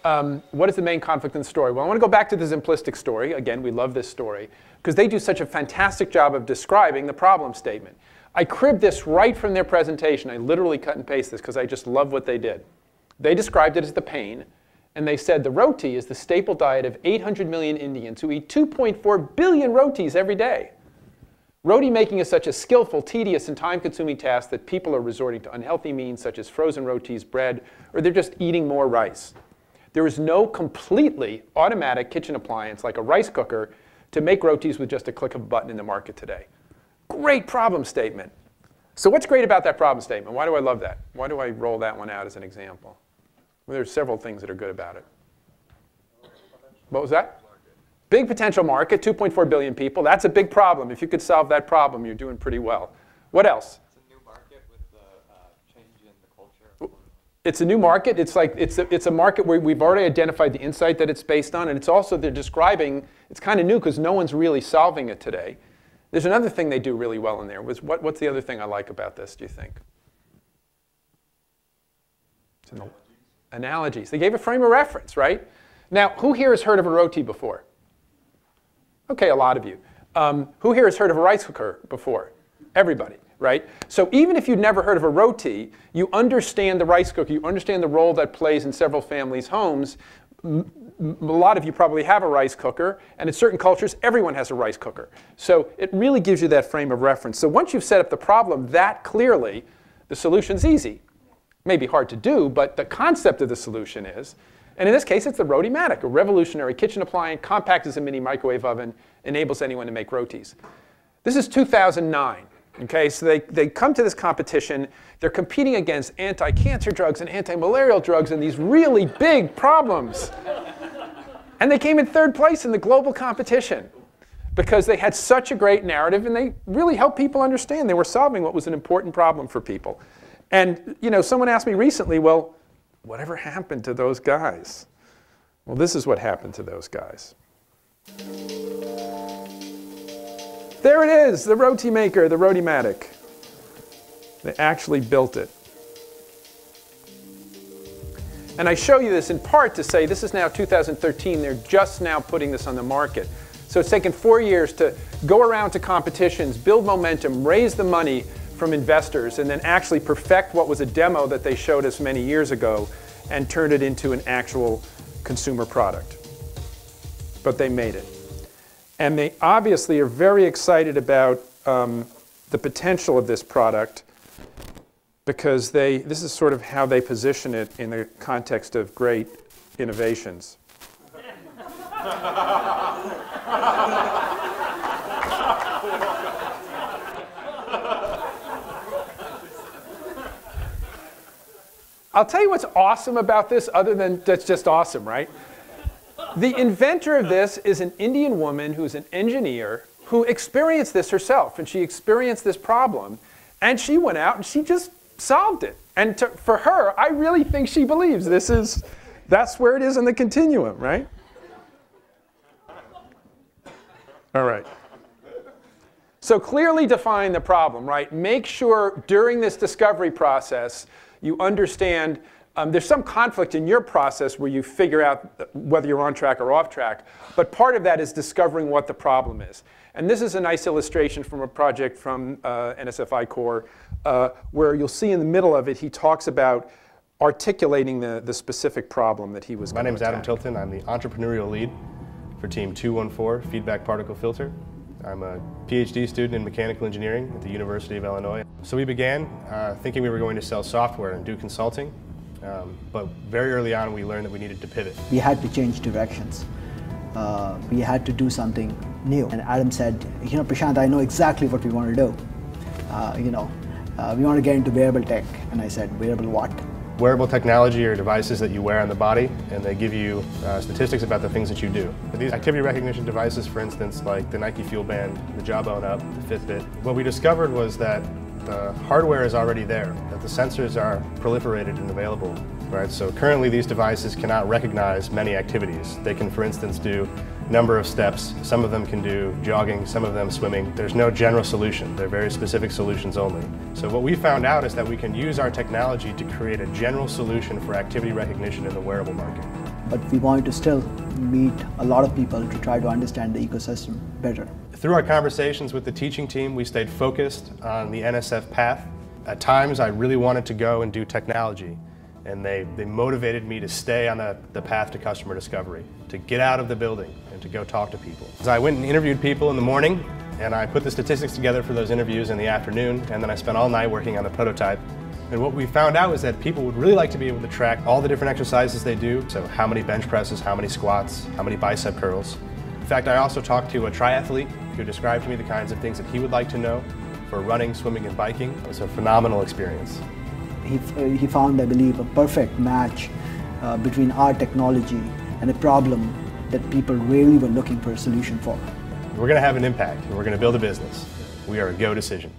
What is the main conflict in the story? Well, I want to go back to the simplistic story. Again, we love this story because they do such a fantastic job of describing the problem statement. I cribbed this right from their presentation. I literally cut and paste this because I just love what they did. They described it as the pain, and they said the roti is the staple diet of 800 million Indians who eat 2.4 billion rotis every day. Roti making is such a skillful, tedious, and time-consuming task that people are resorting to unhealthy means such as frozen rotis, bread, or they're just eating more rice. There is no completely automatic kitchen appliance like a rice cooker to make rotis with just a click of a button in the market today. Great problem statement. So what's great about that problem statement? Why do I love that? Why do I roll that one out as an example? Well, there's several things that are good about it. What was that? Big potential market, 2.4 billion people. That's a big problem. If you could solve that problem, you're doing pretty well. What else? It's a new market with the change in the culture. It's a new market. It's a market where we've already identified the insight that it's based on, and it's also they're describing. It's kind of new because no one's really solving it today. There's another thing they do really well in there. What's the other thing I like about this? Do you think? Analogies. They gave a frame of reference, right? Now, who here has heard of a roti before? Okay, a lot of you. Who here has heard of a rice cooker before? Everybody, right? So even if you've never heard of a roti, you understand the rice cooker. You understand the role that plays in several families' homes. A lot of you probably have a rice cooker, and in certain cultures, everyone has a rice cooker. So it really gives you that frame of reference. So once you've set up the problem that clearly, the solution's easy. Maybe hard to do, but the concept of the solution is, and in this case, it's the Rotimatic, a revolutionary kitchen appliance, compact as a mini microwave oven, enables anyone to make rotis. This is 2009. Okay, so they come to this competition. They're competing against anti-cancer drugs and anti-malarial drugs and these really big problems. And they came in third place in the global competition because they had such a great narrative and they really helped people understand. They were solving what was an important problem for people. And someone asked me recently, well, whatever happened to those guys? Well, this is what happened to those guys. There it is, the roti maker, the Rotimatic. They actually built it. And I show you this in part to say this is now 2013. They're just now putting this on the market. So it's taken 4 years to go around to competitions, build momentum, raise the money from investors, and then actually perfect what was a demo that they showed us many years ago and turn it into an actual consumer product. But they made it. And they obviously are very excited about the potential of this product because this is sort of how they position it in the context of great innovations. I'll tell you what's awesome about this, other than that's just awesome, right? The inventor of this is an Indian woman who's an engineer who experienced this herself, and she experienced this problem, and she went out and she just solved it. And for her, I really think she believes that's where it is in the continuum, right? All right. So clearly define the problem, right? Make sure during this discovery process you understand there's some conflict in your process where you figure out whether you're on track or off track, but part of that is discovering what the problem is. And this is a nice illustration from a project from NSF I-Corps where you'll see in the middle of it he talks about articulating the specific problem that he was going to attack. My name is Adam Tilton. I'm the entrepreneurial lead for Team 214, Feedback Particle Filter. I'm a PhD student in mechanical engineering at the University of Illinois. So we began thinking we were going to sell software and do consulting, but very early on we learned that we needed to pivot. We had to change directions. We had to do something new. And Adam said, Prashant, I know exactly what we want to do. We want to get into wearable tech. And I said, wearable what? Wearable technology are devices that you wear on the body, and they give you statistics about the things that you do. These activity recognition devices, for instance, like the Nike Fuel Band, the Jawbone Up, the Fitbit, what we discovered was that the hardware is already there, that the sensors are proliferated and available. Right? So currently these devices cannot recognize many activities. They can, for instance, do a number of steps. Some of them can do jogging, some of them swimming. There's no general solution. They're very specific solutions only. So what we found out is that we can use our technology to create a general solution for activity recognition in the wearable market. but we wanted to still meet a lot of people to try to understand the ecosystem better. Through our conversations with the teaching team, we stayed focused on the NSF path. At times, I really wanted to go and do technology, and they motivated me to stay on the path to customer discovery, to get out of the building and to go talk to people. So I went and interviewed people in the morning, and I put the statistics together for those interviews in the afternoon, and then I spent all night working on the prototype. And what we found out was that people would really like to be able to track all the different exercises they do, so how many bench presses, how many squats, how many bicep curls. In fact, I also talked to a triathlete who described to me the kinds of things that he would like to know for running, swimming, and biking. It was a phenomenal experience. He found, I believe, a perfect match between our technology and a problem that people really were looking for a solution for. We're going to have an impact, and we're going to build a business. We are a Go decision.